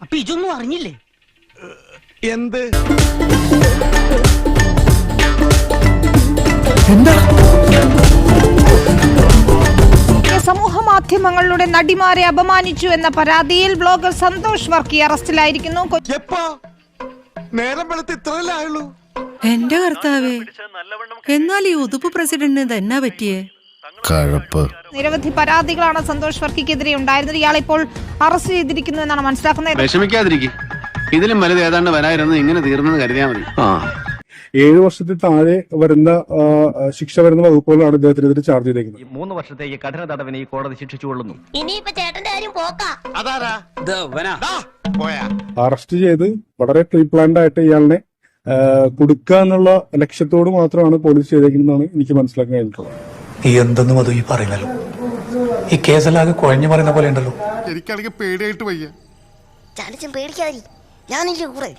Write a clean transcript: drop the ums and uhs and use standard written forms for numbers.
അപ്പൊ ഇതൊന്നും അറിഞ്ഞില്ലേ? എന്ത്? സമൂഹ മാധ്യമങ്ങളുടെ നടിമാരെ അപമാനിച്ചു എന്ന പരാതിയിൽ ബ്ലോഗർ സന്തോഷ് വർക്കി അറസ്റ്റിലായിരിക്കുന്നു. നേരം വെളുത്ത് ഇത്രയല്ലേ ആയുള്ളൂ? എന്റെ കർത്താവേ, എന്നാൽ ഈ ഉതുപ്പ് പ്രസിഡന്റിന് തന്നെ പറ്റിയേ? നിരവധി പരാതികളാണ് സന്തോഷ് വർക്കിക്കെതിരെ ഉണ്ടായിരുന്നത്. ഇയാളെ ഇപ്പോൾ അറസ്റ്റ് ചെയ്തിരിക്കുന്നു എന്നാണ് മനസ്സിലാക്കുന്നത്. വിഷമിക്കാതിരിക്കും, ഇതിലും വലുത് ഏതാണ്ട് വരായിരുന്നു. ഇങ്ങനെ തീർന്നെന്ന് കരുതിയാൽ മതി. 7 വർഷത്തിൽ താഴെ വരുന്ന ശിക്ഷ വരുന്ന വകുപ്പുകളാണ് ഇദ്ദേഹത്തിനെതിരെ ചാർജ് ചെയ്തേക്കുന്നത്. 3 വർഷത്തെ ഈ കഠിന തടവിന് ഈ കോടതി ശിക്ഷിച്ചുകൊള്ളുന്നു. ഇനിയിപ്പോ ചേട്ടന്റെ കാര്യം പോക്കാ. അതാരാ? പോയാ അറസ്റ്റ് ചെയ്ത് വളരെ പ്രീ പ്ലാൻഡ് ആയിട്ട് ഇയാളിനെ കൊടുക്കുക എന്നുള്ള ലക്ഷ്യത്തോട് മാത്രമാണ് പോലീസ് ചെയ്തേക്കുന്നതാണ് എനിക്ക് മനസ്സിലാക്കാൻ കഴിഞ്ഞിട്ടുള്ളത്. ഈ എന്തെന്നും അതും ഈ പറയുന്നല്ലോ, ഈ കേസല്ലാകെ കുഴഞ്ഞു പറയുന്ന പോലെ ഉണ്ടല്ലോ. എനിക്കാണെങ്കിൽ പേടിയായിട്ട് വയ്യ. ചാലിച്ചും പേടിക്കാതി, ഞാനില്ല കൂടെ.